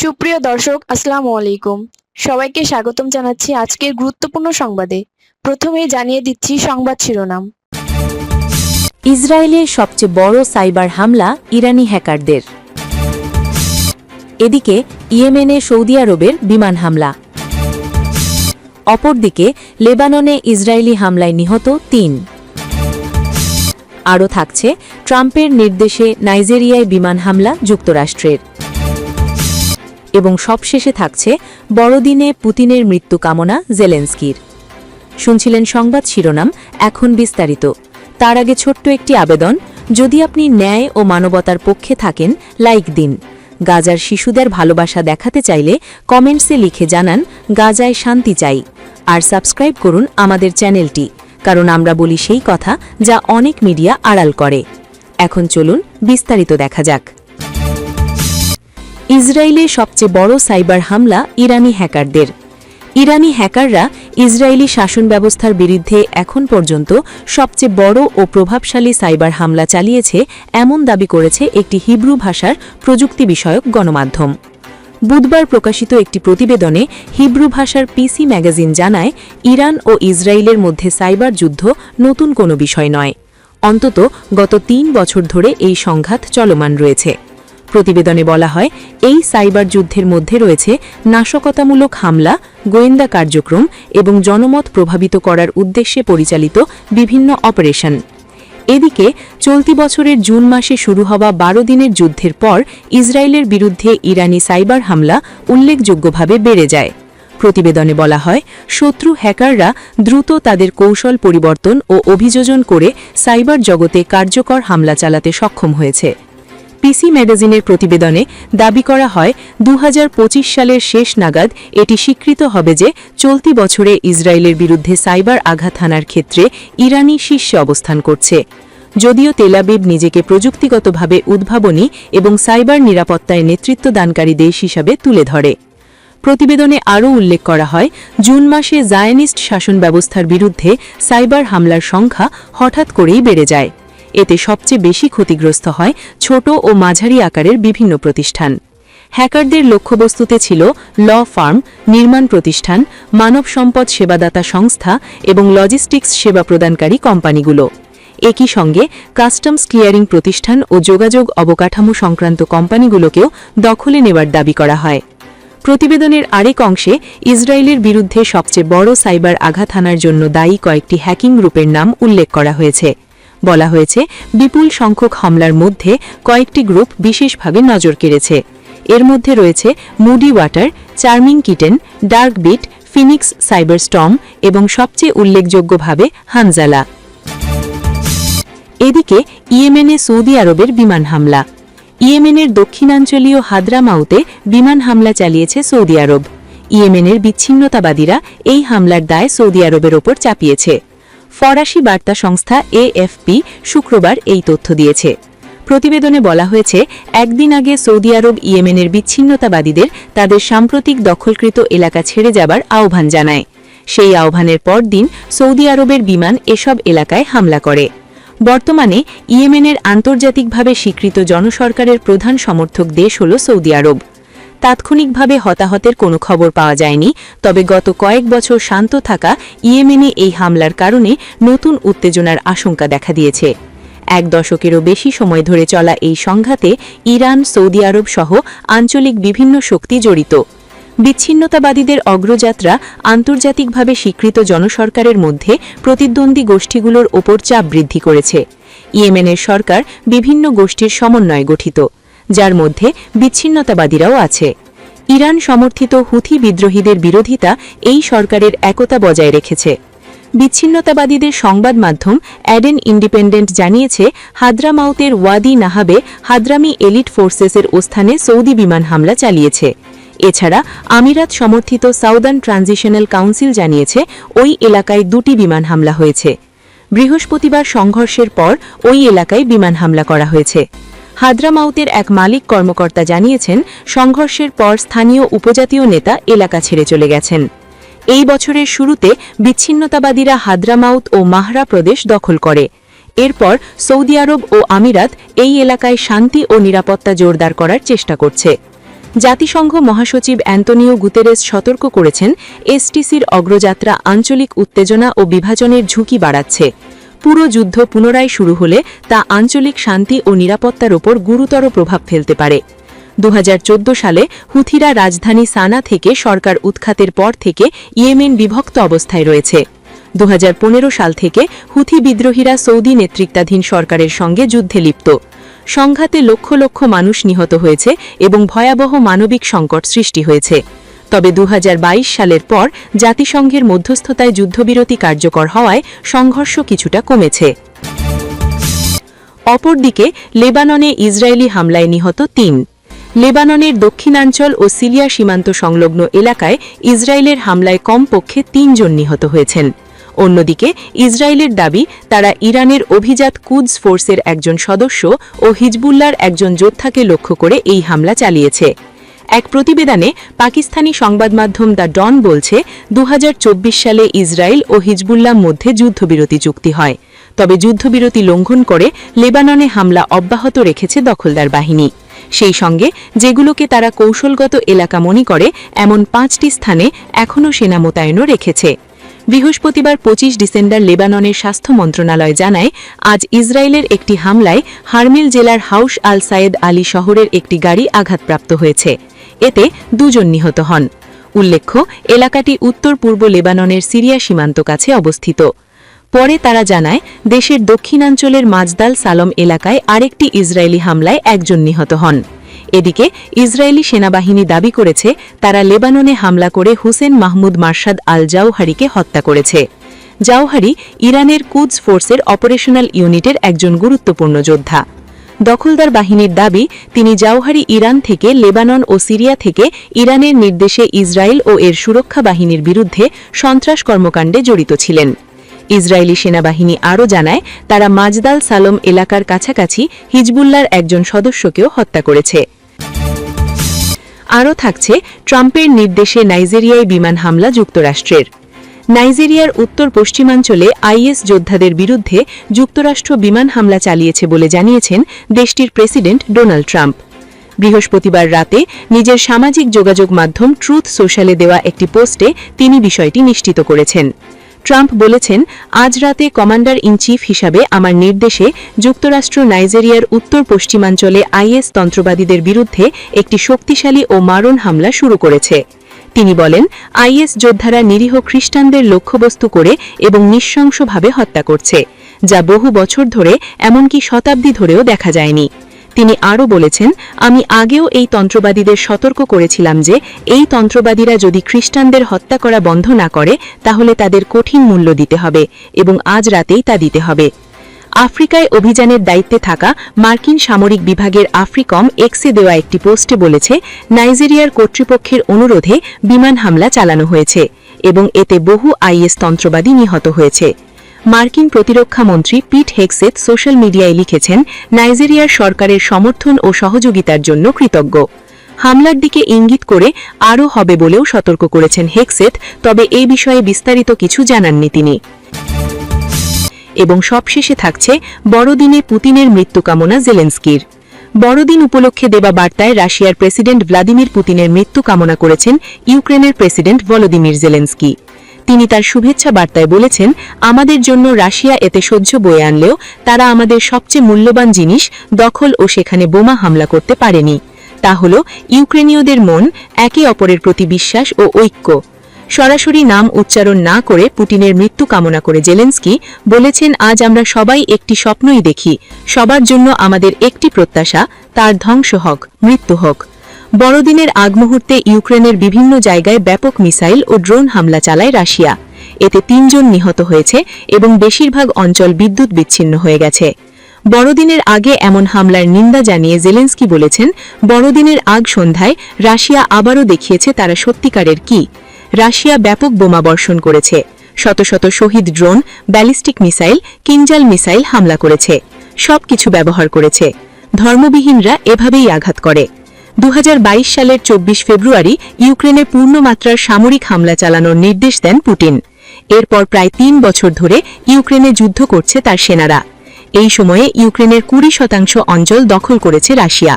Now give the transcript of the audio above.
সুপ্রিয় দর্শক, আসসালামু আলাইকুম। সবাইকে স্বাগতম জানাচ্ছি আজকের গুরুত্বপূর্ণ সংবাদে। প্রথমেই জানিয়ে দিচ্ছি সংবাদ শিরোনাম। ইসরায়েলের সবচেয়ে বড় সাইবার হামলা ইরানি হ্যাকারদের। এদিকে ইয়েমেনে সৌদি আরবের বিমান হামলা। অপরদিকে লেবাননে ইসরায়েলি হামলায় নিহত ৩। আরও থাকছে ট্রাম্পের নির্দেশে নাইজেরিয়ায় বিমান হামলা যুক্তরাষ্ট্রের। এবং সবশেষে থাকছে বড়দিনে পুতিনের মৃত্যু কামনা জেলেনস্কির। শুনছিলেন সংবাদ শিরোনাম, এখন বিস্তারিত। তার আগে ছোট্ট একটি আবেদন, যদি আপনি ন্যায় ও মানবতার পক্ষে থাকেন, লাইক দিন। গাজার শিশুদের ভালোবাসা দেখাতে চাইলে কমেন্টসে লিখে জানান গাজায় শান্তি চাই। আর সাবস্ক্রাইব করুন আমাদের চ্যানেলটি, কারণ আমরা বলি সেই কথা যা অনেক মিডিয়া আড়াল করে। এখন চলুন বিস্তারিত দেখা যাক। ইসরায়েলের সবচেয়ে বড় সাইবার হামলা ইরানি হ্যাকারদের। ইরানি হ্যাকাররা ইসরায়েলি শাসন ব্যবস্থার বিরুদ্ধে এখন পর্যন্ত সবচেয়ে বড় ও প্রভাবশালী সাইবার হামলা চালিয়েছে, এমন দাবি করেছে একটি হিব্রু ভাষার প্রযুক্তি বিষয়ক গণমাধ্যম। বুধবার প্রকাশিত একটি প্রতিবেদনে হিব্রু ভাষার পিসি ম্যাগাজিন জানায়, ইরান ও ইসরায়েলের মধ্যে সাইবার যুদ্ধ নতুন কোনো বিষয় নয়। অন্তত গত ৩ বছর ধরে এই সংঘাত চলমান রয়েছে। প্রতিবেদনে বলা হয়, এই সাইবার যুদ্ধের মধ্যে রয়েছে নাশকতামূলক হামলা, গোয়েন্দা কার্যক্রম এবং জনমত প্রভাবিত করার উদ্দেশ্যে পরিচালিত বিভিন্ন অপারেশন। এদিকে চলতি বছরের জুন মাসে শুরু হওয়া ১২ দিনের যুদ্ধের পর ইসরায়েলের বিরুদ্ধে ইরানি সাইবার হামলা উল্লেখযোগ্যভাবে বেড়ে যায়। প্রতিবেদনে বলা হয়, শত্রু হ্যাকাররা দ্রুত তাদের কৌশল পরিবর্তন ও অভিযোজন করে সাইবার জগতে কার্যকর হামলা চালাতে সক্ষম হয়েছে। পিসি ম্যাগাজিনের প্রতিবেদনে দাবি করা হয়, ২০২৫ সালের শেষ নাগাদ এটি স্বীকৃত হবে যে চলতি বছরে ইসরায়েলের বিরুদ্ধে সাইবার আঘাত হানার ক্ষেত্রে ইরানি শীর্ষে অবস্থান করছে। যদিও তেল আবিব নিজেকে প্রযুক্তিগতভাবে উদ্ভাবনী এবং সাইবার নিরাপত্তায় নেতৃত্বদানকারী দেশ হিসাবে তুলে ধরে। প্রতিবেদনে আরও উল্লেখ করা হয়, জুন মাসে জায়নিস্ট শাসন ব্যবস্থার বিরুদ্ধে সাইবার হামলার সংখ্যা হঠাৎ করেই বেড়ে যায়। এতে সবচেয়ে বেশি ক্ষতিগ্রস্ত হয় ছোট ও মাঝারি আকারের বিভিন্ন প্রতিষ্ঠান। হ্যাকারদের লক্ষ্যবস্তুতে ছিল ল ফার্ম, নির্মাণ প্রতিষ্ঠান, মানব সম্পদ সেবাদাতা সংস্থা এবং লজিস্টিক্স সেবা প্রদানকারী কোম্পানিগুলো। একই সঙ্গে কাস্টমস ক্লিয়ারিং প্রতিষ্ঠান ও যোগাযোগ অবকাঠামো সংক্রান্ত কোম্পানিগুলোকেও দখলে নেওয়ার দাবি করা হয়। প্রতিবেদনের আরেক অংশে ইসরায়েলের বিরুদ্ধে সবচেয়ে বড় সাইবার আঘাত হানার জন্য দায়ী কয়েকটি হ্যাকিং গ্রুপের নাম উল্লেখ করা হয়েছে। বলা হয়েছে, বিপুল সংখ্যক হামলার মধ্যে কয়েকটি গ্রুপ বিশেষভাবে নজর কেড়েছে। এর মধ্যে রয়েছে Muddy Water, Charming Kitten, Dark Beat, Phoenix Cyber Storm এবং সবচেয়ে উল্লেখযোগ্যভাবে হানজালা। এদিকে ইয়েমেনে সৌদি আরবের বিমান হামলা। ইয়েমেনের দক্ষিণাঞ্চলীয় হাদ্রামাউতে বিমান হামলা চালিয়েছে সৌদি আরব। ইয়েমেনের বিচ্ছিন্নতাবাদীরা এই হামলার দায় সৌদি আরবের ওপর চাপিয়েছে। ফরাসি বার্তা সংস্থা এএফপি শুক্রবার এই তথ্য দিয়েছে। প্রতিবেদনে বলা হয়েছে, একদিন আগে সৌদি আরব ইয়েমেনের বিচ্ছিন্নতাবাদীদের তাদের সাম্প্রতিক দখলকৃত এলাকা ছেড়ে যাবার আহ্বান জানায়। সেই আহ্বানের পরদিন সৌদি আরবের বিমান এসব এলাকায় হামলা করে। বর্তমানে ইয়েমেনের আন্তর্জাতিকভাবে স্বীকৃত জনসরকারের প্রধান সমর্থক দেশ হল সৌদি আরব। তাৎক্ষণিকভাবে হতাহতের কোনো খবর পাওয়া যায়নি, তবে গত কয়েক বছর শান্ত থাকা ইয়েমেনে এই হামলার কারণে নতুন উত্তেজনার আশঙ্কা দেখা দিয়েছে। ১ দশকেরও বেশি সময় ধরে চলা এই সংঘাতে ইরান, সৌদি আরব সহ আঞ্চলিক বিভিন্ন শক্তি জড়িত। বিচ্ছিন্নতাবাদীদের অগ্রযাত্রা আন্তর্জাতিকভাবে স্বীকৃত জনসরকারের মধ্যে প্রতিদ্বন্দ্বী গোষ্ঠীগুলোর ওপর চাপ বৃদ্ধি করেছে। ইয়েমেনের সরকার বিভিন্ন গোষ্ঠীর সমন্বয়ে গঠিত, যার মধ্যে বিচ্ছিন্নতাবাদীরাও আছে। ইরান সমর্থিত হুথি বিদ্রোহীদের বিরোধিতা এই সরকারের একতা বজায় রেখেছে। বিচ্ছিন্নতাবাদীদের সংবাদ মাধ্যম অ্যাডেন ইন্ডিপেন্ডেন্ট জানিয়েছে, হাদ্রামাউতের ওয়াদি নাহাবে হাদ্রামি এলিট ফোর্সেসের ওস্থানে সৌদি বিমান হামলা চালিয়েছে। এছাড়া আমিরাত সমর্থিত সাউদার্ন ট্রানজিশনাল কাউন্সিল জানিয়েছে, ওই এলাকায় 2টি বিমান হামলা হয়েছে। বৃহস্পতিবার সংঘর্ষের পর ওই এলাকায় বিমান হামলা করা হয়েছে। হাদ্রামাউতের এক মালিক কর্মকর্তা জানিয়েছেন, সংঘর্ষের পর স্থানীয় উপজাতীয় নেতা এলাকা ছেড়ে চলে গেছেন। এই বছরের শুরুতে বিচ্ছিন্নতাবাদীরা হাদ্রামাউত ও মাহরা প্রদেশ দখল করে। এরপর সৌদি আরব ও আমিরাত এই এলাকায় শান্তি ও নিরাপত্তা জোরদার করার চেষ্টা করছে। জাতিসংঘ মহাসচিব অ্যান্তোনিও গুতেরেস সতর্ক করেছেন, এসটিসির অগ্রযাত্রা আঞ্চলিক উত্তেজনা ও বিভাজনের ঝুঁকি বাড়াচ্ছে। পুরো যুদ্ধ পুনরায় শুরু হলে তা আঞ্চলিক শান্তি ও নিরাপত্তার ওপর গুরুতর প্রভাব ফেলতে পারে। 2014 সালে হুথিরা রাজধানী সানা থেকে সরকার উৎখাতের পর থেকে ইয়েমেন বিভক্ত অবস্থায় রয়েছে। 2015 সাল থেকে হুথি বিদ্রোহীরা সৌদি নেতৃত্বাধীন সরকারের সঙ্গে যুদ্ধে লিপ্ত। সংঘাতে লক্ষ লক্ষ মানুষ নিহত হয়েছে এবং ভয়াবহ মানবিক সংকট সৃষ্টি হয়েছে। তবে 2022 সালের পর জাতিসংঘের মধ্যস্থতায় যুদ্ধবিরতি কার্যকর হওয়ায় সংঘর্ষ কিছুটা কমেছে। অপরদিকে লেবাননে ইসরায়েলি হামলায় নিহত 3। লেবাননের দক্ষিণাঞ্চল ও সিরিয়া সীমান্ত সংলগ্ন এলাকায় ইসরায়েলের হামলায় কমপক্ষে 3 জন নিহত হয়েছেন। অন্যদিকে ইসরায়েলের দাবি, তারা ইরানের অভিজাত কুদস ফোর্সের একজন সদস্য ও হিজবুল্লাহর একজন যোদ্ধাকে লক্ষ্য করে এই হামলা চালিয়েছে। এক প্রতিবেদনে পাকিস্তানি সংবাদমাধ্যম দ্য ডন বলছে, 2024 সালে ইসরায়েল ও হিজবুল্লাহর মধ্যে যুদ্ধবিরতি চুক্তি হয়। তবে যুদ্ধবিরতি লঙ্ঘন করে লেবাননে হামলা অব্যাহত রেখেছে দখলদার বাহিনী। সেই সঙ্গে যেগুলোকে তারা কৌশলগত এলাকা মনে করে, এমন 5টি স্থানে এখনও সেনা মোতায়েনও রেখেছে। বৃহস্পতিবার 25 ডিসেম্বর লেবাননের স্বাস্থ্য মন্ত্রণালয় জানায়, আজ ইসরায়েলের একটি হামলায় হারমিল জেলার হাউস আল সায়েদ আলী শহরের একটি গাড়ি আঘাতপ্রাপ্ত হয়েছে। এতে 2 জন নিহত হন। উল্লেখ্য, এলাকাটি উত্তর পূর্ব লেবাননের সিরিয়া সীমান্ত কাছে অবস্থিত। পরে তারা জানায়, দেশের দক্ষিণাঞ্চলের মাজদাল সালম এলাকায় আরেকটি ইসরায়েলি হামলায় 1 জন নিহত হন। এদিকে ইসরায়েলি সেনাবাহিনী দাবি করেছে, তারা লেবাননে হামলা করে হুসেন মাহমুদ মারশাদ আল জাওহারিকে হত্যা করেছে। জাওহারি ইরানের কুদস ফোর্সের অপারেশনাল ইউনিটের একজন গুরুত্বপূর্ণ যোদ্ধা। দখলদার বাহিনীর দাবি, তিনি জাওহারি ইরান থেকে লেবানন ও সিরিয়া থেকে ইরানের নির্দেশে ইসরায়েল ও এর সুরক্ষা বাহিনীর বিরুদ্ধে সন্ত্রাস কর্মকাণ্ডে জড়িত ছিলেন। ইসরায়েলি সেনাবাহিনী আরও জানায়, তারা মাজদাল সালম এলাকার কাছাকাছি হিজবুল্লাহর একজন সদস্যকেও হত্যা করেছে। আরও থাকছে, ট্রাম্পের নির্দেশে নাইজেরিয়ায় বিমান হামলা যুক্তরাষ্ট্রের। নাইজেরিয়ার উত্তর পশ্চিমাঞ্চলে আইএস যোদ্ধাদের বিরুদ্ধে যুক্তরাষ্ট্র বিমান হামলা চালিয়েছে বলে জানিয়েছেন দেশটির প্রেসিডেন্ট ডোনাল্ড ট্রাম্প। বৃহস্পতিবার রাতে নিজের সামাজিক যোগাযোগ মাধ্যম ট্রুথ সোশ্যালে দেওয়া একটি পোস্টে তিনি বিষয়টি নিশ্চিত করেছেন। ট্রাম্প বলেছেন, আজ রাতে কমান্ডার ইন চিফ হিসাবে আমার নির্দেশে যুক্তরাষ্ট্র নাইজেরিয়ার উত্তর পশ্চিমাঞ্চলে আইএস তন্ত্রবাদীদের বিরুদ্ধে একটি শক্তিশালী ও মারণ হামলা শুরু করেছে। তিনি বলেন, আইএস যোদ্ধারা নিরীহ খ্রিস্টানদের লক্ষ্যবস্তু করে এবং নৃশংসভাবে হত্যা করছে, যা বহু বছর ধরে, এমনকি শতাব্দী ধরেও দেখা যায়নি। তিনি আরও বলেছেন, আমি আগেও এই তন্ত্রবাদীদের সতর্ক করেছিলাম যে এই তন্ত্রবাদীরা যদি খ্রিস্টানদের হত্যা করা বন্ধ না করে তাহলে তাদের কঠিন মূল্য দিতে হবে এবং আজ রাতেই তা দিতে হবে। আফ্রিকায় অভিযানের দায়িত্বে থাকা মার্কিন সামরিক বিভাগের আফ্রিকম এক্সে দেওয়া একটি পোস্টে বলেছে, নাইজেরিয়ার কর্তৃপক্ষের অনুরোধে বিমান হামলা চালানো হয়েছে এবং এতে বহু আইএস তন্ত্রবাদী নিহত হয়েছে। মার্কিন প্রতিরক্ষা মন্ত্রী পিট হেগসেথ সোশ্যাল মিডিয়ায় লিখেছেন, নাইজেরিয়ার সরকারের সমর্থন ও সহযোগিতার জন্য কৃতজ্ঞ। হামলার দিকে ইঙ্গিত করে আরও হবে বলেও সতর্ক করেছেন হেগসেথ, তবে এই বিষয়ে বিস্তারিত কিছু জানাননি তিনি। এবং সবশেষে থাকছে, বড়দিনে পুতিনের মৃত্যু কামনা জেলেনস্কির। বড়দিন উপলক্ষে দেওয়া বার্তায় রাশিয়ার প্রেসিডেন্ট ভ্লাদিমির পুতিনের মৃত্যু কামনা করেছেন ইউক্রেনের প্রেসিডেন্ট ভলোদিমির জেলেনস্কি। তিনি তার শুভেচ্ছা বার্তায় বলেছেন, আমাদের জন্য রাশিয়া এতে সহ্য বয়ে আনলেও তারা আমাদের সবচেয়ে মূল্যবান জিনিস দখল ও সেখানে বোমা হামলা করতে পারেনি। তা হল ইউক্রেনীয়দের মন, একে অপরের প্রতি বিশ্বাস ও ঐক্য। সরাসরি নাম উচ্চারণ না করে পুতিনের মৃত্যু কামনা করে জেলেনস্কি বলেছেন, আজ আমরা সবাই একটি স্বপ্নই দেখি, সবার জন্য আমাদের একটি প্রত্যাশা, তার ধ্বংস হোক, মৃত্যু হোক। বড়দিনের আগ মুহূর্তে ইউক্রেনের বিভিন্ন জায়গায় ব্যাপক মিসাইল ও ড্রোন হামলা চালায় রাশিয়া। এতে 3 জন নিহত হয়েছে এবং বেশিরভাগ অঞ্চল বিদ্যুৎ বিচ্ছিন্ন হয়ে গেছে। বড়দিনের আগে এমন হামলার নিন্দা জানিয়ে জেলেনস্কি বলেছেন, বড়দিনের আগ সন্ধ্যায় রাশিয়া আবারও দেখিয়েছে তারা সত্যিকারের কি। রাশিয়া ব্যাপক বোমা বর্ষণ করেছে, শত শত শহীদ drone, ballistic missile, Kinzhal missile হামলা করেছে, সবকিছু ব্যবহার করেছে। ধর্মবিহীনরা এভাবেই আঘাত করে। 2022 সালের 24 ফেব্রুয়ারি ইউক্রেনে পূর্ণমাত্রার সামরিক হামলা চালানোর নির্দেশ দেন পুতিন। এরপর প্রায় 3 বছর ধরে ইউক্রেনে যুদ্ধ করছে তার সেনারা। এই সময়ে ইউক্রেনের 20% অঞ্চল দখল করেছে রাশিয়া।